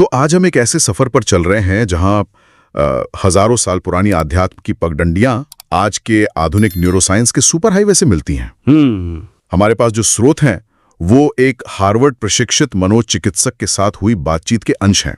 तो आज हम एक ऐसे सफर पर चल रहे हैं जहां हजारों साल पुरानी आध्यात्म की पगडंडियां आज के आधुनिक न्यूरोसाइंस के सुपर हाईवे से मिलती हैं। हमारे पास जो स्रोत हैं वो एक हार्वर्ड प्रशिक्षित मनोचिकित्सक के साथ हुई बातचीत के अंश हैं।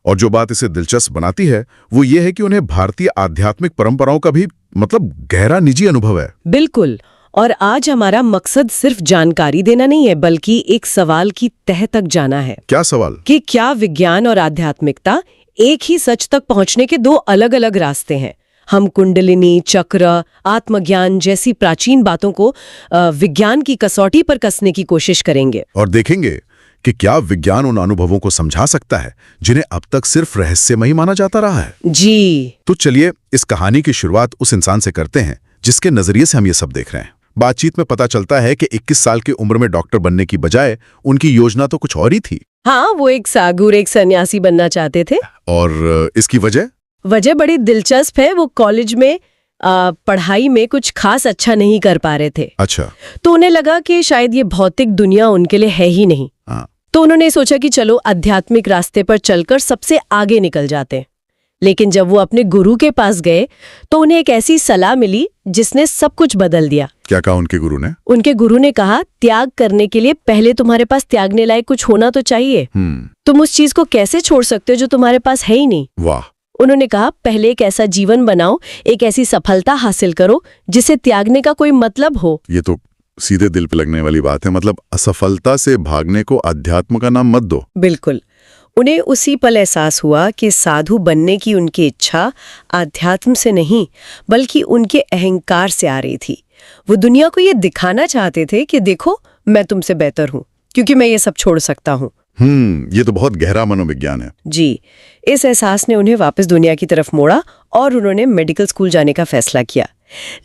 और जो बात इसे दिलचस्प बनाती है वो ये है कि उन्हें भारतीय आध्यात्मिक परंपराओं का भी गहरा निजी अनुभव है। बिल्कुल। और आज हमारा मकसद सिर्फ जानकारी देना नहीं है, बल्कि एक सवाल की तह तक जाना है। क्या सवाल? कि क्या विज्ञान और आध्यात्मिकता एक ही सच तक पहुंचने के दो अलग अलग रास्ते हैं? हम कुंडलिनी, चक्र, आत्मज्ञान जैसी प्राचीन बातों को विज्ञान की कसौटी पर कसने की कोशिश करेंगे और देखेंगे कि क्या विज्ञान उन अनुभवों को समझा सकता है जिन्हें अब तक सिर्फ रहस्यमयी माना जाता रहा है। जी। तो चलिए इस कहानी की शुरुआत उस इंसान से करते हैं जिसके नजरिए से हम ये सब देख रहे हैं। बातचीत में पता चलता है कि 21 साल की उम्र में डॉक्टर बनने की बजाय उनकी योजना तो कुछ और ही थी। हाँ, वो एक साधु, एक सन्यासी बनना चाहते थे। और इसकी वजह बड़ी दिलचस्प है। वो कॉलेज में पढ़ाई में कुछ खास अच्छा नहीं कर पा रहे थे। अच्छा। तो उन्हें लगा कि शायद ये भौतिक दुनिया उनके लिए है ही नहीं। तो उन्होंने सोचा कि चलो आध्यात्मिक रास्ते पर चलकर सबसे आगे निकल जाते हैं। लेकिन जब वो अपने गुरु के पास गए तो उन्हें एक ऐसी सलाह मिली जिसने सब कुछ बदल दिया। क्या कहा उनके गुरु ने? उनके गुरु ने कहा, त्याग करने के लिए पहले तुम्हारे पास त्यागने लायक कुछ होना तो चाहिए। तुम उस चीज को कैसे छोड़ सकते हो जो तुम्हारे पास है ही नहीं। वाह। उन्होंने कहा, पहले एक ऐसा जीवन बनाओ, एक ऐसी सफलता हासिल करो जिसे त्यागने का कोई मतलब हो। ये तो सीधे दिल पे लगने वाली बात है। असफलता से भागने को अध्यात्म का नाम मत दो। बिल्कुल। उन्हें उसी पल एहसास हुआ कि साधु बनने की उनकी इच्छा आध्यात्म से नहीं बल्कि उनके अहंकार से आ रही थी। वो दुनिया को ये दिखाना चाहते थे कि देखो, मैं तुमसे बेहतर हूँ क्योंकि मैं ये सब छोड़ सकता हूँ। ये तो बहुत गहरा मनोविज्ञान है। जी। इस एहसास ने उन्हें वापस दुनिया की तरफ मोड़ा और उन्होंने मेडिकल स्कूल जाने का फैसला किया।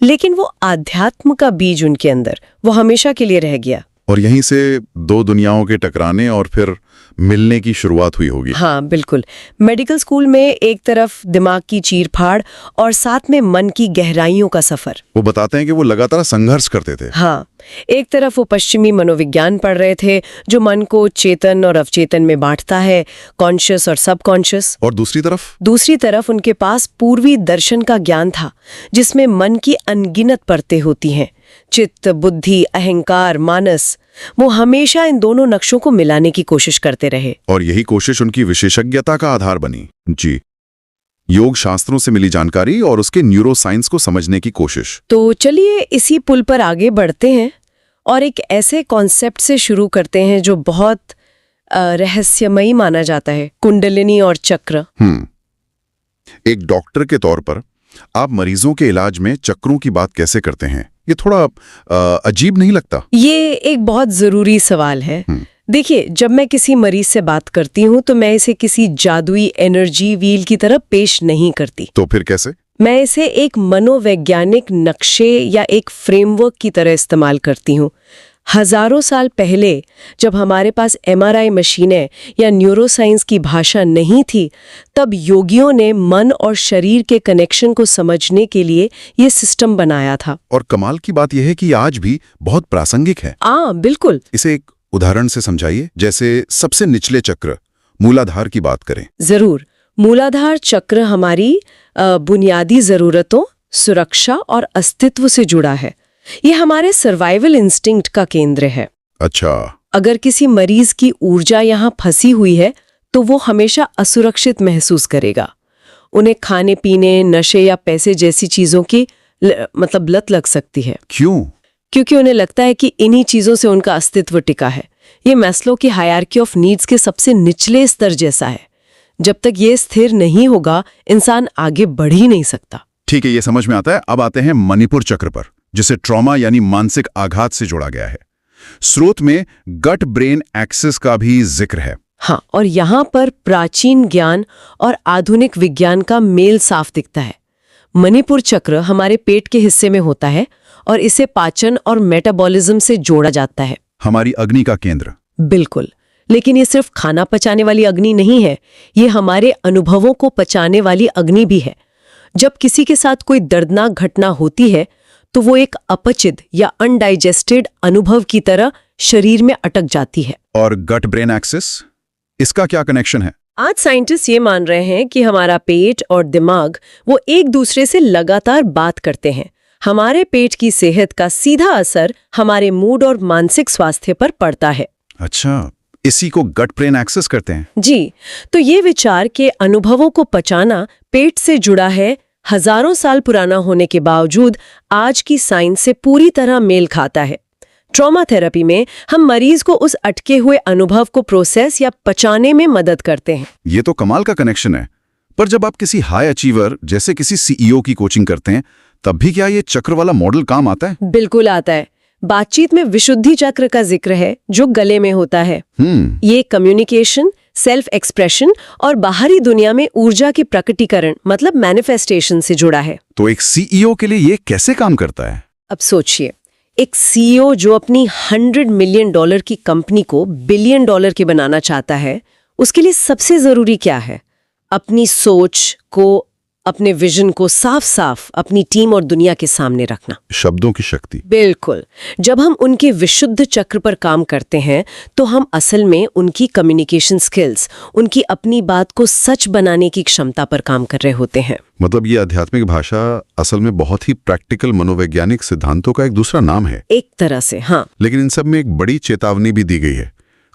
लेकिन वो आध्यात्म का बीज उनके अंदर वो हमेशा के लिए रह गया। और यहीं से दो दुनियाओं के टकराने और फिर मिलने की शुरुआत हुई होगी। हाँ, बिल्कुल। मेडिकल स्कूल में एक तरफ दिमाग की चीर-फाड़ और साथ में मन की गहराइयों का सफर। वो बताते हैं कि वो लगातार संघर्ष करते थे। हाँ, एक तरफ वो पश्चिमी मनोविज्ञान पढ़ रहे थे जो मन को चेतन और अवचेतन में बांटता है, कॉन्शियस और सबकॉन्शियस। और दूसरी तरफ उनके पास पूर्वी दर्शन का ज्ञान था जिसमें मन की अनगिनत परतें होती हैं, चित्त, बुद्धि, अहंकार, मानस। वो हमेशा इन दोनों नक्शों को मिलाने की कोशिश करते रहे और यही कोशिश उनकी विशेषज्ञता का आधार बनी। जी। योग शास्त्रों से मिली जानकारी और उसके न्यूरोसाइंस को समझने की कोशिश। तो चलिए इसी पुल पर आगे बढ़ते हैं और एक ऐसे कॉन्सेप्ट से शुरू करते हैं जो बहुत रहस्यमयी माना जाता है, कुंडलिनी और चक्र। एक डॉक्टर के तौर पर आप मरीजों के इलाज में चक्रों की बात कैसे करते हैं? ये थोड़ा अजीब नहीं लगता? ये एक बहुत जरूरी सवाल है। देखिए, जब मैं किसी मरीज से बात करती हूँ तो मैं इसे किसी जादुई एनर्जी व्हील की तरह पेश नहीं करती। तो फिर कैसे? मैं इसे एक मनोवैज्ञानिक नक्शे या एक फ्रेमवर्क की तरह इस्तेमाल करती हूँ। हजारों साल पहले जब हमारे पास एमआरआई मशीनें या न्यूरोसाइंस की भाषा नहीं थी, तब योगियों ने मन और शरीर के कनेक्शन को समझने के लिए ये सिस्टम बनाया था। और कमाल की बात यह है कि आज भी बहुत प्रासंगिक है। बिल्कुल। इसे एक उदाहरण से समझाइए। जैसे सबसे निचले चक्र मूलाधार की बात करें। जरूर। मूलाधार चक्र हमारी बुनियादी जरूरतों, सुरक्षा और अस्तित्व से जुड़ा है। ये हमारे सर्वाइवल इंस्टिंक्ट का केंद्र है। अच्छा। अगर किसी मरीज की ऊर्जा यहाँ फंसी हुई है तो वो हमेशा असुरक्षित महसूस करेगा। उन्हें खाने पीने, नशे या पैसे जैसी चीजों की लत लग सकती है। क्यों? क्योंकि उन्हें लगता है कि इन्हीं चीजों से उनका अस्तित्व टिका है। ये मैस्लो की हायरार्की ऑफ नीड्स के सबसे निचले स्तर जैसा है। जब तक ये स्थिर नहीं होगा, इंसान आगे बढ़ ही नहीं सकता। ठीक है, ये समझ में आता है। अब आते हैं मणिपुर चक्र पर, जिसे ट्रॉमा यानी मानसिक आघात से जोड़ा गया है। स्रोत में गट ब्रेन एक्सिस का भी जिक्र है। हाँ, और यहाँ पर प्राचीन ज्ञान और आधुनिक विज्ञान का मेल साफ दिखता है। मणिपुर चक्र हमारे पेट के हिस्से में होता है और इसे पाचन और मेटाबॉलिज्म से जोड़ा जाता है। हमारी अग्नि का केंद्र। बिल्कुल। लेकिन ये सिर्फ खाना पचाने वाली अग्नि नहीं है, ये हमारे अनुभवों को पचाने वाली अग्नि भी है। जब किसी के साथ कोई दर्दनाक घटना होती है तो वो एक अपचित या अनडाइजेस्टेड अनुभव की तरह शरीर में अटक जाती है। और गट ब्रेन एक्सिस, इसका क्या कनेक्शन है? आज साइंटिस्ट ये मान रहे हैं कि हमारा पेट और दिमाग वो एक दूसरे से लगातार बात करते हैं। हमारे पेट की सेहत का सीधा असर हमारे मूड और मानसिक स्वास्थ्य पर पड़ता है। अच्छा, इसी को गट ब्रेन एक्सेस कहते हैं। जी, तो ये विचार के अनुभवों को पचाना पेट से जुड़ा है, हजारों साल पुराना होने के बावजूद आज की साइंस से पूरी तरह मेल खाता है। ट्रॉमा थेरेपी में हम मरीज को उस अटके हुए अनुभव को प्रोसेस या पचाने में मदद करते हैं। ये तो कमाल का कनेक्शन है। पर जब आप किसी हाई अचीवर जैसे किसी सीईओ की कोचिंग करते हैं, तब भी क्या ये चक्र वाला मॉडल काम आता है? बिल्कुल आता है। बातचीत में विशुद्धि चक्र का जिक्र है, जो गले में होता है। ये कम्युनिकेशन, सेल्फ एक्सप्रेशन और बाहरी दुनिया में ऊर्जा की प्रकटीकरण मतलब मैनिफेस्टेशन से जुड़ा है। तो एक सीईओ के लिए ये कैसे काम करता है? अब सोचिए, एक सीईओ जो अपनी $100 मिलियन की कंपनी को $1 बिलियन की बनाना चाहता है, उसके लिए सबसे जरूरी क्या है? अपनी सोच को, अपने विजन को साफ साफ अपनी टीम और दुनिया के सामने रखना। शब्दों की शक्ति। बिल्कुल। जब हम उनके विशुद्ध चक्र पर काम करते हैं तो हम असल में उनकी कम्युनिकेशन स्किल्स, उनकी अपनी बात को सच बनाने की क्षमता पर काम कर रहे होते हैं। मतलब ये आध्यात्मिक भाषा असल में बहुत ही प्रैक्टिकल मनोवैज्ञानिक सिद्धांतों का एक दूसरा नाम है। एक तरह से, हाँ। लेकिन इन सब में एक बड़ी चेतावनी भी दी गई है।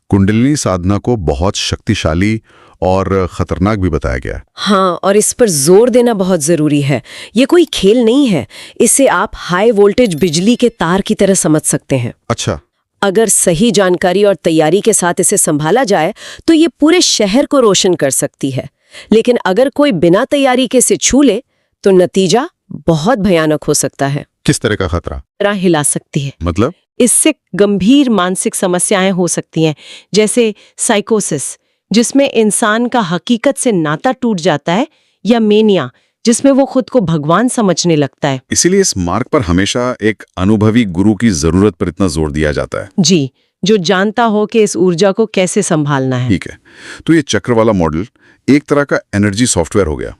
कुंडलिनी साधना को बहुत शक्तिशाली और खतरनाक भी बताया गया है। हाँ, और इस पर जोर देना बहुत जरूरी है। ये कोई खेल नहीं है। इसे आप हाई वोल्टेज बिजली के तार की तरह समझ सकते हैं। अच्छा। अगर सही जानकारी और तैयारी के साथ इसे संभाला जाए तो ये पूरे शहर को रोशन कर सकती है। लेकिन अगर कोई बिना तैयारी के इसे छू ले तो नतीजा बहुत भयानक हो सकता है। किस तरह का खतरा? तरह हिला सकती है। मतलब? इससे गंभीर मानसिक समस्याएं हो सकती हैं, जैसे साइकोसिस, जिसमें इंसान का हकीकत से नाता टूट जाता है, या मेनिया, जिसमें वो खुद को भगवान समझने लगता है। इसीलिए इस मार्ग पर हमेशा एक अनुभवी गुरु की जरूरत पर इतना जोर दिया जाता है। जी, जो जानता हो कि इस ऊर्जा को कैसे संभालना है। ठीक है, तो ये चक्र वाला मॉडल एक तरह का एनर्जी सॉफ्टवेयर हो गया।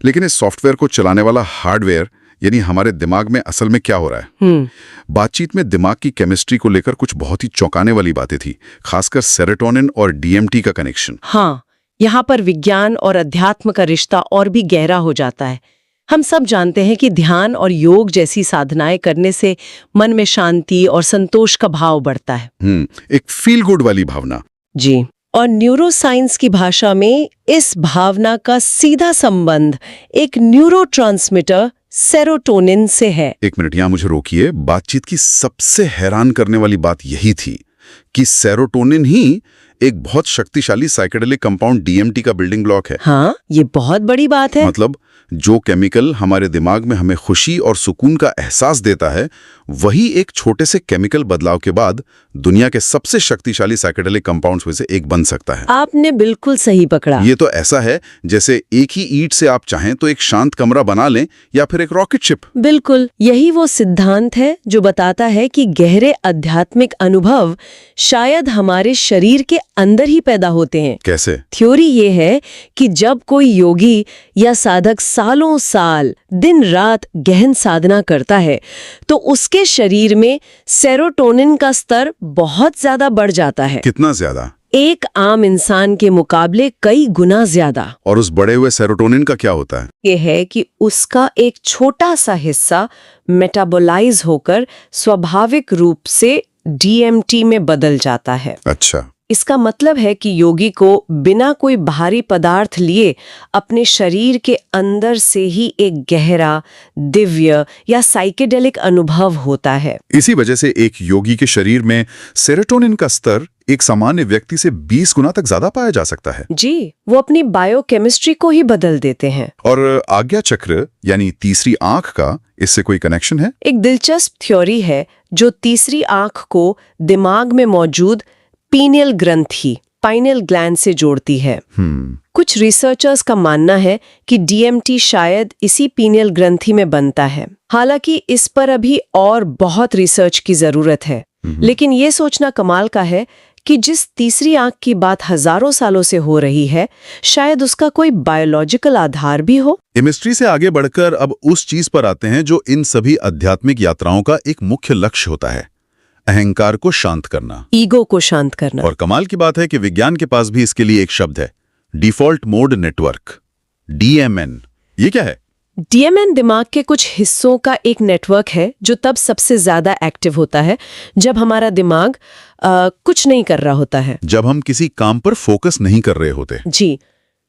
लेकिन इस सॉफ्टवेयर को चलाने वाला हार्डवेयर यानी हमारे दिमाग में असल में क्या हो रहा है? बातचीत में दिमाग की केमिस्ट्री को लेकर कुछ बहुत ही चौंकाने वाली बातें थी, खासकर सेरोटोनिन और डीएमटी का कनेक्शन। हाँ, यहाँ पर विज्ञान और अध्यात्म का रिश्ता और भी गहरा हो जाता है। हम सब जानते हैं कि ध्यान और योग जैसी साधनाएं करने से मन में शांति और संतोष का भाव बढ़ता है। एक फील गुड वाली भावना। जी, और न्यूरोसाइंस की भाषा में इस भावना का सीधा संबंध एक न्यूरोट्रांसमीटर सेरोटोनिन से है। एक मिनट, यहाँ मुझे रोकिए। बातचीत की सबसे हैरान करने वाली बात यही थी कि सेरोटोनिन ही एक बहुत शक्तिशाली साइकेडेलिक कंपाउंड डीएमटी का बिल्डिंग ब्लॉक है। हाँ, ये बहुत बड़ी बात है। मतलब जो केमिकल हमारे दिमाग में हमें खुशी और सुकून का एहसास देता है, वही एक छोटे से केमिकल बदलाव के बाद दुनिया के सबसे शक्तिशाली साइकेडेलिक कंपाउंड्स में से एक बन सकता है। आपने बिल्कुल सही पकड़ा। ये तो ऐसा है जैसे एक ही ईंट से आप चाहें तो एक शांत कमरा बना लें या फिर एक रॉकेट शिप। बिल्कुल, यही वो सिद्धांत है जो बताता है कि गहरे आध्यात्मिक अनुभव शायद हमारे शरीर के अंदर ही पैदा होते हैं। कैसे? थ्योरी ये है कि जब कोई योगी या साधक सालों साल दिन रात गहन साधना करता है तो उसके शरीर में सेरोटोनिन का स्तर बहुत ज्यादा बढ़ जाता है। कितना ज्यादा? एक आम इंसान के मुकाबले कई गुना ज्यादा। और उस बढ़े हुए सेरोटोनिन का क्या होता है? ये है कि उसका एक छोटा सा हिस्सा मेटाबोलाइज होकर स्वाभाविक रूप से डीएमटी में बदल जाता है। अच्छा। इसका मतलब है कि योगी को बिना कोई भारी पदार्थ लिए अपने शरीर के अंदर से ही एक गहरा, दिव्य या साइकेडेलिक अनुभव होता है। इसी वजह से एक योगी के शरीर में सेरोटोनिन का स्तर एक सामान्य व्यक्ति से 20 गुना तक ज्यादा पाया जा सकता है। जी, वो अपनी बायोकेमिस्ट्री को ही बदल देते हैं। और आज्ञा चक्र यानी तीसरी आंख का इससे कोई कनेक्शन है? एक दिलचस्प थ्योरी है जो तीसरी आंख को दिमाग में मौजूद पीनियल ग्रंथि, पाइनियल ग्लैंड से जोड़ती है। कुछ रिसर्चर्स का मानना है कि डीएमटी शायद इसी पीनियल ग्रंथि में बनता है। हालांकि इस पर अभी और बहुत रिसर्च की जरूरत है। लेकिन ये सोचना कमाल का है कि जिस तीसरी आंख की बात हजारों सालों से हो रही है, शायद उसका कोई बायोलॉजिकल आधार भी हो। केमिस्ट्री से आगे बढ़कर अब उस चीज पर आते हैं जो इन सभी आध्यात्मिक यात्राओं का एक मुख्य लक्ष्य होता है, अहंकार को शांत करना, ईगो को शांत करना। और कमाल की बात है कि विज्ञान के पास भी इसके लिए एक शब्द है, डिफॉल्ट मोड नेटवर्क, DMN, ये क्या है? डीएमएन दिमाग के कुछ हिस्सों का एक नेटवर्क है जो तब सबसे ज्यादा एक्टिव होता है जब हमारा दिमाग कुछ नहीं कर रहा होता है। जब हम किसी काम पर फोकस नहीं कर रहे होते। जी,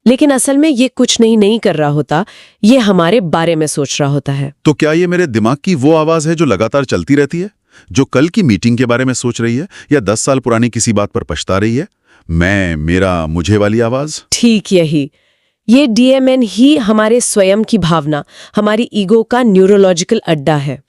लेकिन असल में ये कुछ नहीं कर रहा होता, ये हमारे बारे में सोच रहा होता है। तो क्या ये मेरे दिमाग की वो आवाज है जो लगातार चलती रहती है, जो कल की मीटिंग के बारे में सोच रही है या 10 साल पुरानी किसी बात पर पछता रही है? मैं, मेरा, मुझे वाली आवाज? ठीक यही। ये डीएमएन ही हमारे स्वयं की भावना, हमारी ईगो का न्यूरोलॉजिकल अड्डा है।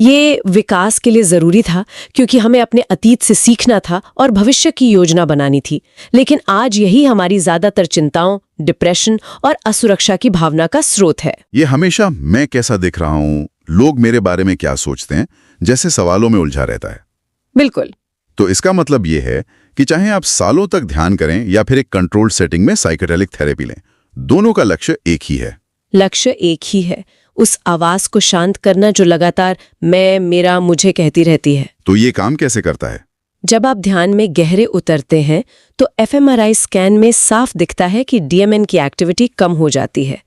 ये विकास के लिए जरूरी था क्योंकि हमें अपने अतीत से सीखना था और भविष्य की योजना बनानी थी। लेकिन आज यही हमारी ज्यादातर चिंताओं, डिप्रेशन और असुरक्षा की भावना का स्रोत है। ये हमेशा मैं कैसा दिख रहा हूँ, लोग मेरे बारे में क्या सोचते हैं, जैसे सवालों में उलझा रहता है। बिल्कुल। तो इसका मतलब ये है कि चाहे आप सालों तक ध्यान करें या फिर एक कंट्रोल्ड सेटिंग में साइकेडेलिक थेरेपी लें, दोनों का लक्ष्य एक ही है। लक्ष्य एक ही है, उस आवाज को शांत करना जो लगातार मैं, मेरा, मुझे कहती रहती है। तो ये काम कैसे करता है? जब आप ध्यान में गहरे उतरते हैं तो fMRI स्कैन में साफ दिखता है कि डीएमएन की एक्टिविटी कम हो जाती है।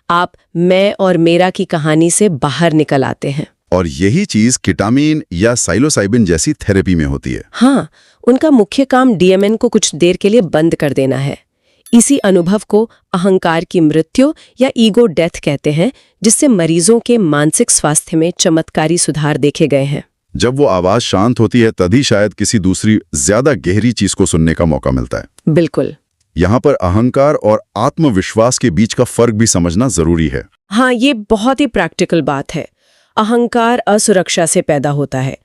आप मैं और मेरा की कहानी से बाहर निकल आते हैं। और यही चीज केटामीन या साइलोसाइबिन जैसी थेरेपी में होती है। हाँ, उनका मुख्य काम डीएमएन को कुछ देर के लिए बंद कर देना है। इसी अनुभव को अहंकार की मृत्यु या ईगो डेथ कहते हैं, जिससे मरीजों के मानसिक स्वास्थ्य में चमत्कारी सुधार देखे गए हैं। जब वो आवाज शांत होती है तभी शायद किसी दूसरी ज्यादा गहरी चीज को सुनने का मौका मिलता है। बिल्कुल। यहाँ पर अहंकार और आत्मविश्वास के बीच का फर्क भी समझना जरूरी है। हाँ, ये बहुत ही प्रैक्टिकल बात है। अहंकार असुरक्षा से पैदा होता है।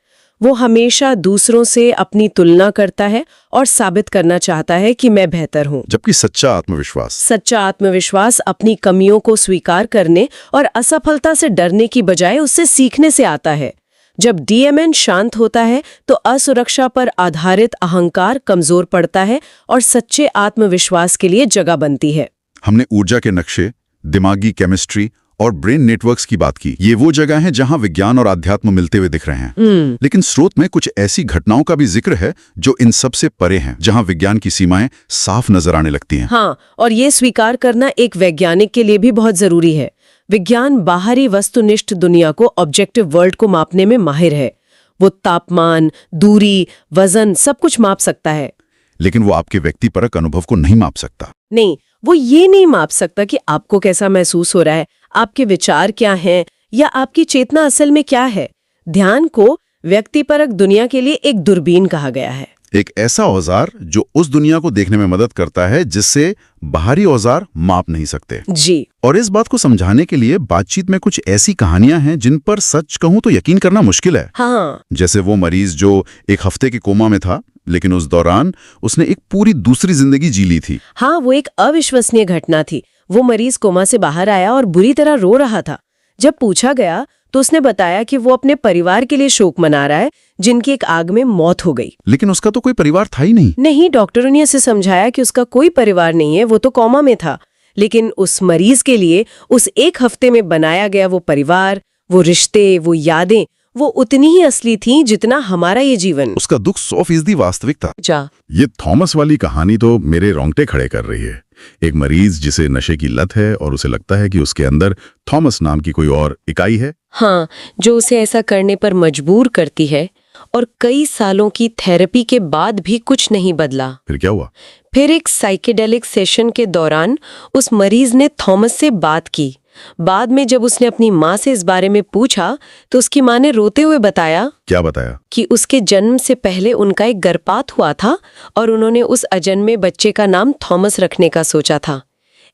वो हमेशा दूसरों से अपनी तुलना करता है और साबित करना चाहता है कि मैं बेहतर हूँ। जबकि सच्चा आत्मविश्वास अपनी कमियों को स्वीकार करने और असफलता से डरने की बजाय उससे सीखने से आता है। जब डीएमएन शांत होता है तो असुरक्षा पर आधारित अहंकार कमजोर पड़ता है और सच्चे आत्मविश्वास के लिए जगह बनती है। हमने ऊर्जा के नक्शे, दिमागी केमिस्ट्री और ब्रेन नेटवर्क्स की बात की। ये वो जगह है जहां विज्ञान और अध्यात्म मिलते हुए दिख रहे हैं। लेकिन स्रोत में कुछ ऐसी घटनाओं का भी जिक्र है जो इन सब से परे हैं, जहां विज्ञान की सीमाएं साफ नजर आने लगती हैं। हाँ, और ये स्वीकार करना एक वैज्ञानिक के लिए भी बहुत जरूरी है। विज्ञान बाहरी वस्तुनिष्ठ दुनिया को, ऑब्जेक्टिव वर्ल्ड को मापने में माहिर है। वो तापमान, दूरी, वजन सब कुछ माप सकता है, लेकिन वो आपके व्यक्तिपरक अनुभव को नहीं माप सकता। नहीं, वो ये नहीं माप सकता कि आपको कैसा महसूस हो रहा है, आपके विचार क्या हैं या आपकी चेतना असल में क्या है। ध्यान को व्यक्तिपरक दुनिया के लिए एक दूरबीन कहा गया है। एक ऐसा औजार जो उस दुनिया को देखने में मदद करता है जिससे बाहरी औजार माप नहीं सकते। जी। और इस बात को समझाने के लिए बातचीत में कुछ ऐसी कहानियां हैं जिन पर सच कहूं तो यकीन करना मुश्किल है। हाँ। जैसे वो मरीज जो एक हफ्ते के कोमा में था, लेकिन उस दौरान उसने एक पूरी दूसरी जिंदगी जी ली थी। हाँ, वो एक अविश्वसनीय घटना थी। वो मरीज कोमा से बाहर आया और बुरी तरह रो रहा था। जब पूछा गया तो उसने बताया कि वो अपने परिवार के लिए शोक मना रहा है, जिनकी एक आग में मौत हो गई। लेकिन उसका तो कोई परिवार था ही नहीं। नहीं, डॉक्टरों ने उसे समझाया कि उसका कोई परिवार नहीं है, वो तो कोमा में था। लेकिन उस मरीज के लिए उस एक हफ्ते में बनाया गया वो परिवार, वो रिश्ते, वो यादें, वो उतनी ही असली थी जितना हमारा ये जीवन। उसका दुख 100% वास्तविक था। जा। ये थॉमस वाली कहानी तो मेरे रोंगटे खड़े कर रही है। एक मरीज जिसे नशे की लत है और उसे लगता है कि उसके अंदर थॉमस नाम की कोई और इकाई है। हाँ, जो उसे ऐसा करने पर मजबूर करती है। और कई सालों की थेरेपी के बाद भी कुछ नहीं बदला। फिर क्या हुआ? फिर एक साइकेडेलिक सेशन के दौरान उस मरीज ने थॉमस से बात की। बाद में जब उसने अपनी माँ से इस बारे में पूछा तो उसकी माँ ने रोते हुए बताया। क्या बताया? कि उसके जन्म से पहले उनका एक गर्भपात हुआ था और उन्होंने उस अजन्मे बच्चे का नाम थॉमस रखने का सोचा था।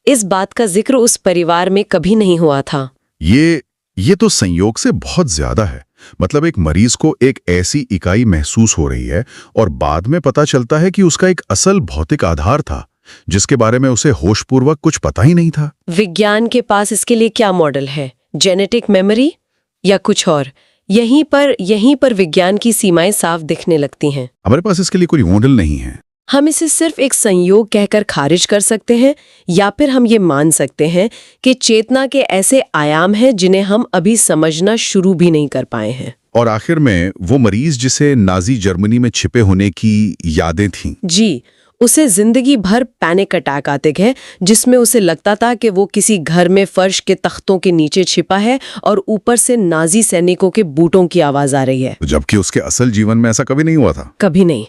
इस बात का जिक्र उस परिवार में कभी नहीं हुआ था। ये तो संयोग से बहुत ज्यादा है। मतलब एक मरीज को एक ऐसी इकाई महसूस हो रही है और बाद में पता चलता है कि उसका एक असल भौतिक आधार था जिसके बारे में उसे होशपूर्वक कुछ पता ही नहीं था। विज्ञान के पास इसके लिए क्या मॉडल है? जेनेटिक मेमोरी या कुछ और? यहीं पर विज्ञान की सीमाएं साफ दिखने लगती हैं। हमारे पास इसके लिए कोई मॉडल नहीं है। हम इसे सिर्फ एक संयोग कहकर खारिज कर सकते हैं या फिर हम ये मान सकते हैं कि चेतना के ऐसे आयाम हैं जिन्हें हम अभी समझना शुरू भी नहीं कर पाए हैं। और आखिर में वो मरीज जिसे नाजी जर्मनी में छिपे होने की यादें थीं। जी, उसे जिंदगी भर पैनिक अटैक आते गए, जिसमें उसे लगता था कि वो किसी घर में फर्श के तख्तों के नीचे छिपा है और ऊपर से नाजी सैनिकों के बूटों की आवाज आ रही है। जबकि उसके असल जीवन में ऐसा कभी नहीं हुआ था। कभी नहीं।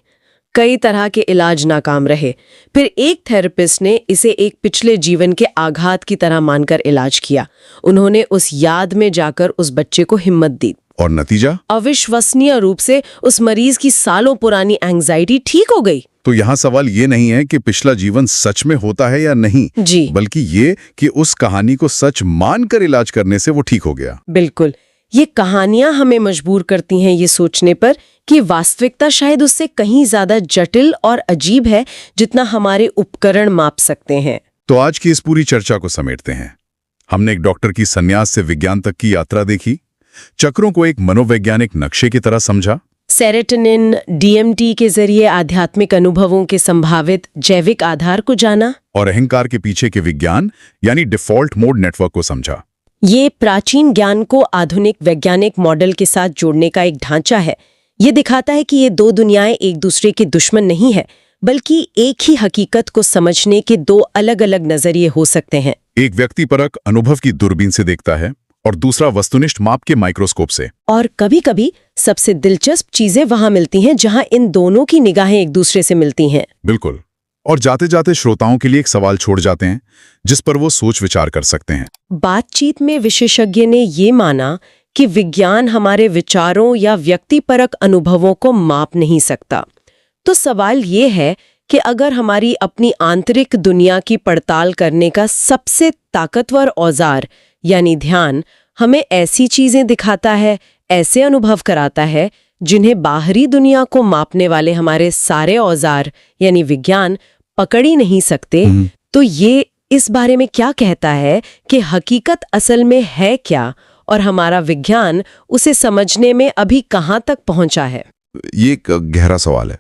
कई तरह के इलाज नाकाम रहे। फिर एक थेरेपिस्ट ने इसे एक पिछले जीवन के आघात की तरह मानकर इलाज किया। उन्होंने उस याद में जाकर उस बच्चे को हिम्मत दी और नतीजा? अविश्वसनीय रूप से उस मरीज की सालों पुरानी एंजाइटी ठीक हो गई। तो यहाँ सवाल ये नहीं है कि पिछला जीवन सच में होता है या नहीं, जी, बल्कि ये कि उस कहानी को सच मानकर इलाज करने से वो ठीक हो गया। बिल्कुल। ये कहानियां हमें मजबूर करती हैं ये सोचने पर कि वास्तविकता शायद उससे कहीं ज्यादा जटिल और अजीब है जितना हमारे उपकरण माप सकते हैं। तो आज की इस पूरी चर्चा को समेटते हैं। हमने एक डॉक्टर की संन्यास से विज्ञान तक की यात्रा देखी, चक्रों को एक मनोवैज्ञानिक नक्शे की तरह समझा, सेरोटोनिन, डीएमटी के जरिए आध्यात्मिक अनुभवों के संभावित जैविक आधार को जाना, और अहंकार के पीछे के विज्ञान यानी डिफॉल्ट मोड नेटवर्क को समझा। ये प्राचीन ज्ञान को आधुनिक वैज्ञानिक मॉडल के साथ जोड़ने का एक ढांचा है। ये दिखाता है कि ये दो दुनियाएं एक दूसरे के दुश्मन नहीं है, बल्कि एक ही हकीकत को समझने के दो अलग अलग नजरिए हो सकते हैं। एक व्यक्तिपरक अनुभव की दूरबीन से देखता है और दूसरा वस्तुनिष्ठ माप के माइक्रोस्कोप से। और कभी-कभी सबसे दिलचस्प चीजें वहां मिलती हैं जहां इन दोनों की निगाहें एक दूसरे से मिलती हैं। बिल्कुल। और जाते जाते श्रोताओं के लिए एक सवाल छोड़ जाते हैं जिस पर वो सोच विचार कर सकते हैं। बातचीत में विशेषज्ञ ने ये माना कि विज्ञान हमारे विचारों या व्यक्तिपरक अनुभवों को माप नहीं सकता। तो सवाल ये है कि अगर हमारी अपनी आंतरिक दुनिया की पड़ताल करने का सबसे ताकतवर औजार यानी ध्यान हमें ऐसी चीजें दिखाता है, ऐसे अनुभव कराता है जिन्हें बाहरी दुनिया को मापने वाले हमारे सारे औजार यानी विज्ञान पकड़ ही नहीं सकते, तो ये इस बारे में क्या कहता है कि हकीकत असल में है क्या और हमारा विज्ञान उसे समझने में अभी कहाँ तक पहुंचा है? ये एक गहरा सवाल है